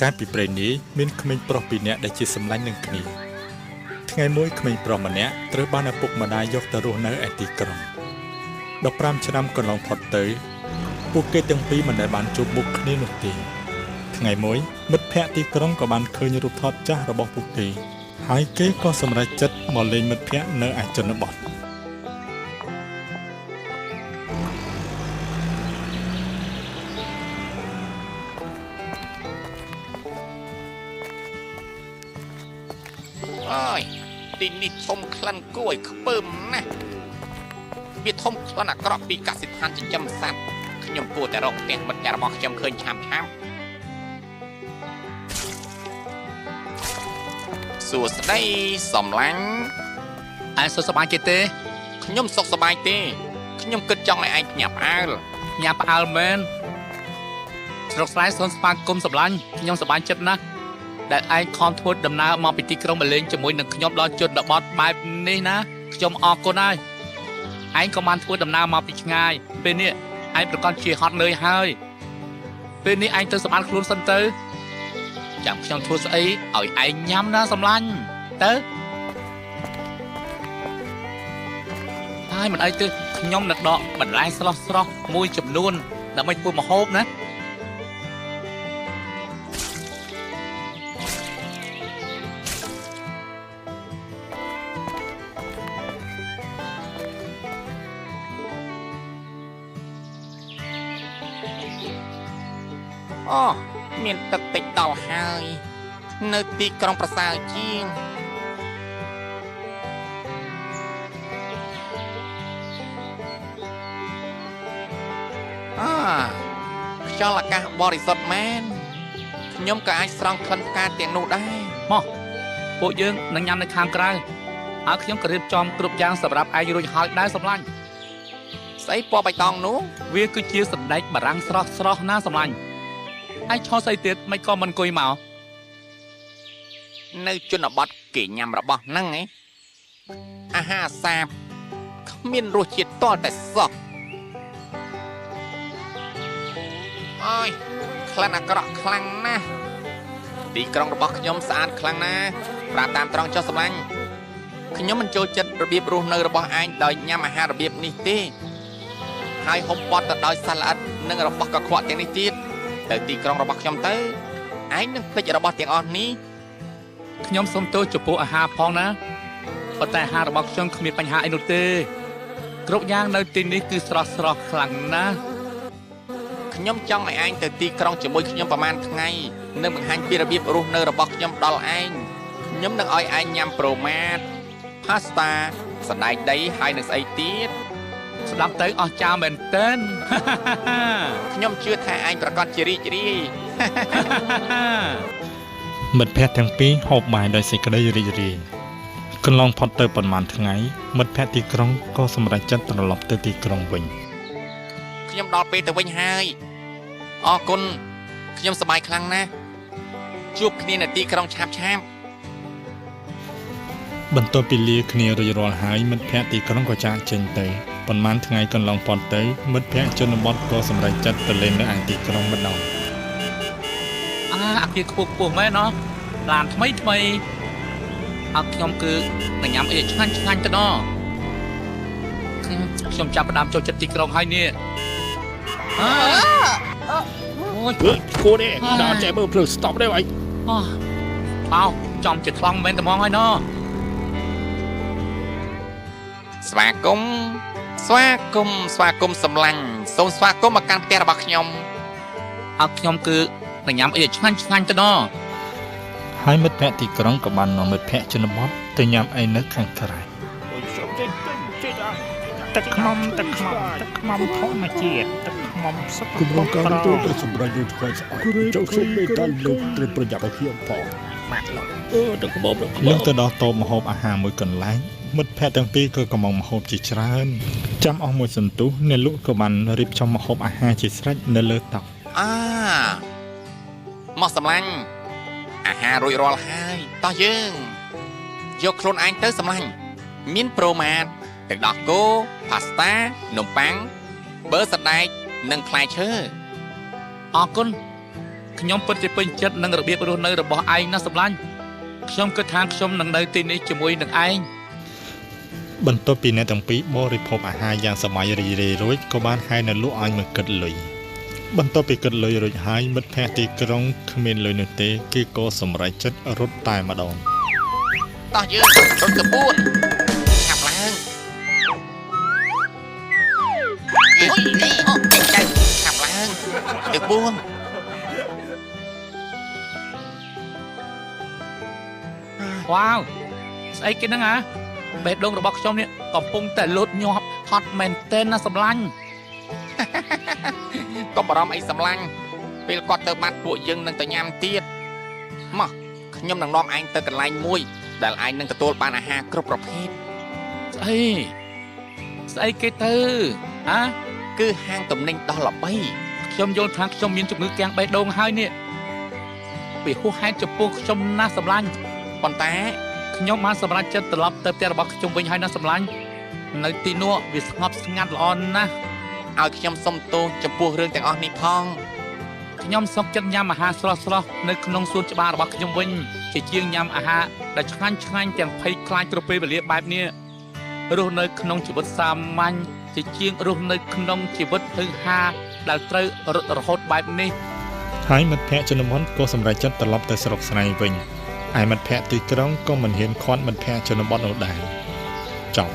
ការពីព្រេងនេះមានក្មេងប្រុសពីរនាក់ដែលជាសម្លាញ់នឹងគ្នាថ្ងៃមួយក្មេងប្រុសម្នាក់ត្រូវបានឪពុកម្ដាយយកទៅរស់នៅឯទីក្រុង15ឆ្នាំកន្លងផុតទៅពួកគេទាំងពីរមិនដែលបានជួបមុខគ្នានោះទេថ្ងៃមួយមិត្តភ័ក្តិទីក្រុងក៏បានឃើញរូបថតចាស់របស់ពួកគេហើយគេក៏សម្រេចចិត្តមកលេងមិត្តភ័ក្តិនៅឯជនបទអើយទីនេះធំក្លិនគួរឲ្យខ្ពើមណាស់វាធំក្លិនអាក្រក់ពីកសិដ្ឋានចិញ្ចឹមសត្វខ្ញុំគួរតែរកផ្ទះមិត្តរបស់ខ្ញុំឃើញឆាប់សួស្ដីសំឡាញ់ឯងសុខសប្បាយទេខ្ញុំសុខសប្បាយទេខ្ញុំគិតចង់ឲ្យឯងញាប់ផ្អើលមែនស្រុកស្រែសូនស្វាគមន៍សំឡាញ់ខ្ញុំសប្បាយចិត្តណាស់ដែលឯងខំធ្វើដំណើរមកពីទីក្រុងមកលេងជាមួយនឹងខ្ញុំដល់ជនបទបែបនេះណាខ្ញុំអរគុណហើយឯងក៏បានធ្វើដំណើរមកពីឆ្ងាយពេលនេះឯងប្រកាសជាហត់នឿយហើយពេលនេះឯងទៅសម្អាតខ្លួនសិនទៅចាំខ្ញុំធ្វើស្អីឲ្យឯងញ៉ាំណាសំឡាញ់ទៅហើយមិនអីទេខ្ញុំនឹងដកបន្លែស្រស់មួយចំនួនដើម្បីធ្វើម្ហូបណាអូមានទឹកតិចដល់ហើយនៅទីក្រុងប្រសើរជាងខ្យល់អាកាសបរិសុទ្ធមែនខ្ញុំក៏អាចស្រង់ក្លិនផ្កាទាំងនោះដែរមកពួកយើងនឹងញ៉ាំនៅខាងក្រៅហើយខ្ញុំក៏រៀបចំគ្រប់យ៉ាងសម្រាប់ឯងរួចហើយដែរសម្លាញ់ស្អីពណ៌បៃតងនោះវាគឺជាសណ្ដែកបារាំងស្រស់ណាសម្លាញ់ឯងឈរស្អីទៀតមិនក៏មិនអង្គុយមកនៅជនបទគេញ៉ាំរបស់ហ្នឹងឯងអាហារសាបគ្មានរសជាតិតតែសោះអើយក្លិនអាក្រក់ខ្លាំងណាស់ទីក្រុងរបស់ខ្ញុំស្អាតខ្លាំងណាស់ប្រាប់តាមត្រង់ចុះសម្លាញ់ខ្ញុំមិនចូលចិត្តរបៀបរស់នៅរបស់ឯងដោយញ៉ាំអាហាររបៀបនេះទេហើយហុំព័ទ្ធទៅដោយសាឡាអិតនិងរបស់កខ្វក់ទាំងនេះទៀតទៅទីក្រុងរបស់ខ្ញុំទៅឯងនឹងភ្លេចរបស់ទាំងអស់នេះខ្ញុំសូមទោសចំពោះអាហារផងណាប៉ុន្តែអាហាររបស់ខ្ញុំគ្មានបញ្ហាអីនោះទេគ្រប់យ៉ាងនៅទីនេះគឺស្រស់ខ្លាំងណាស់ខ្ញុំចង់ឲ្យឯងទៅទីក្រុងជាមួយខ្ញុំប្រហែលថ្ងៃនិងបង្ហាញពីរបៀបរស់នៅរបស់ខ្ញុំដល់ឯងខ្ញុំនឹងឲ្យឯងញ៉ាំប្រូម៉ាតផាស្តាសណ្ដែកដីហើយនឹងស្អីទៀតស្ដាប់ទៅអស្ចារ្យមែនទែនខ្ញុំជឿថាឯងប្រកាសជារីករាយមិត្តភ័ក្តិទាំងពីរហូបបាយដោយសេចក្តីរីករាយកន្លងផុតទៅប៉ុន្មានថ្ងៃមិត្តភ័ក្តិទីក្រុងក៏សម្រេចចិត្តត្រឡប់ទៅទីក្រុងវិញខ្ញុំដល់ពេលទៅវិញហើយអរគុណខ្ញុំសប្បាយខ្លាំងណាស់ជួបគ្នានៅទីក្រុងឆាប់បន្ទាប់ពីលាគ្នារួចរាល់ហើយមិត្តភ័ក្តិទីក្រុងក៏ចាកចេញទៅប៉ុន្មានថ្ងៃកន្លងផុតទៅមិត្តភ័ក្តិជនបទក៏សម្រេចចិត្តទៅលេងនៅឯទីក្រុងម្ដងអាគារខ្ពស់មែនណោះឡានថ្មីអត់ខ្ញុំគឺនឹងញ៉ាំអីឆ្ងាញ់ទៅណោះខ្ញុំចាប់ផ្ដើមចូលចិត្តទីក្រុងហើយនេះអូយគួរទេដល់ចេះមើលភ្លើងស្តុបទេអីបោចំជាថ្លង់មែនតែហ្មងហើយណោះស្វាគមន៍សម្លាញ់សូមស្វាគមន៍មកកាន់ផ្ទះរបស់ខ្ញុំអត់ខ្ញុំគឺនឹងញ៉ាំអីឆ្ងាញ់ទៅណោះហើយមិត្តភ័ក្តិទីក្រុងក៏បាននាំមិត្តភ័ក្តិជនបទទៅញ៉ាំអីនៅខាងក្រៅទឹកខ្មុំធម្មជាតិទឹកខ្មុំសុខគម្រោងការទទួលទៅសម្រាប់យុទ្ធសាស្ត្រស្អាតចូលសុំមេតាលោកត្រូវប្រយ័ត្នឲ្យខ្ញុំផងបាក់ទឹកខ្មុំលុះទៅដល់តូបម្ហូបអាហារមួយកន្លែងមិត្តភ័ក្តិទាំងពីរក៏កំពុងម្ហូបជាច្រើនចាំអស់មួយសន្ទុះអ្នកលក់ក៏បានរៀបចំម្ហូបអាហារជាស្រេចនៅលើតុមកសម្លាញ់អាហាររួចរាល់ហើយតោះយើងយកខ្លួនឯងទៅសម្លាញ់មានប្រូម៉ាតទឹកដោះគោផាស្តានំប៉័ងប៊ឺសណ្ដែកនិងផ្លែឈើអរគុណ ខ្ញុំពិតជាពេញចិត្តនឹងរបៀបរស់នៅរបស់ឯងណាសម្លាញ់ខ្ញុំគិតថាខ្ញុំនឹងនៅទីនេះជាមួយនឹងឯង បន្ទាប់ពីអ្នកទាំងពីរបរិភោគអាហារយ៉ាងសប្បាយរីករាយរួចក៏បានហៅនៅលក់ឲ្យមកគិតលុយបន្ទាប់ពីគិតលុយរួចហើយមិត្តភ័ក្តិទីក្រុងគ្មានលុយនោះទេគឺក៏សម្រេចចិត្តរត់តែម្ដង តោះយើងរត់ទៅពួនឆាប់ឡើងអុយនេះអូចេញទៅឆាប់ឡើងទៅពួន វ៉ាវស្អីគេហ្នឹងហ៎បេះដូងរបស់ខ្ញុំនេះកំពុងតែលូតញាប់ហត់មែនទែនណាសម្លាញ់ កុំបារម្ភអីសម្លាញ់ពេលគាត់ទៅបាត់ពួកយើងនឹងទៅញ៉ាំទៀតមកខ្ញុំនឹងនាំឯងទៅកន្លែងមួយដែលឯងនឹងទទួលបានអាហារគ្រប់ប្រភេទ ស្អីគេទៅហ៎ គឺហាងទំនិញដ៏ល្បី ខ្ញុំយល់ថាខ្ញុំមានជំងឺគាំងបេះដូងហើយនេះពីហួសហេតុចំពោះខ្ញុំណាសម្លាញ់ ប៉ុន្តែ ខ្ញុំបានសម្រេចចិត្តត្រឡប់ទៅផ្ទះរបស់ខ្ញុំវិញហើយណាសម្លាញ់នៅទីនោះវាស្ងប់ស្ងាត់ល្អណាស់ ឲ្យខ្ញុំសុំទោសចំពោះរឿងទាំងអស់នេះផង ខ្ញុំសុខចិត្តញ៉ាំអាហារស្រស់ៗនៅក្នុងសួនច្បាររបស់ខ្ញុំវិញជាជាងញ៉ាំអាហារដែលឆ្ងាញ់ទាំងភ័យខ្លាចគ្រប់ពេលវេលាបែបនេះរស់នៅក្នុងជីវិតសាមញ្ញជាជាងរស់នៅក្នុងជីវិតហឺហាដែលត្រូវរត់រហូតបែបនេះ ហើយមិត្តភ័ក្តិជនបទក៏សម្រេចចិត្តត្រឡប់ទៅស្រុកស្រីវិញឯមិត្តភ័ក្តិទីក្រុងក៏មិនហ៊ានខាត់មិត្តភ័ក្តិជនបទនោះដែរចប់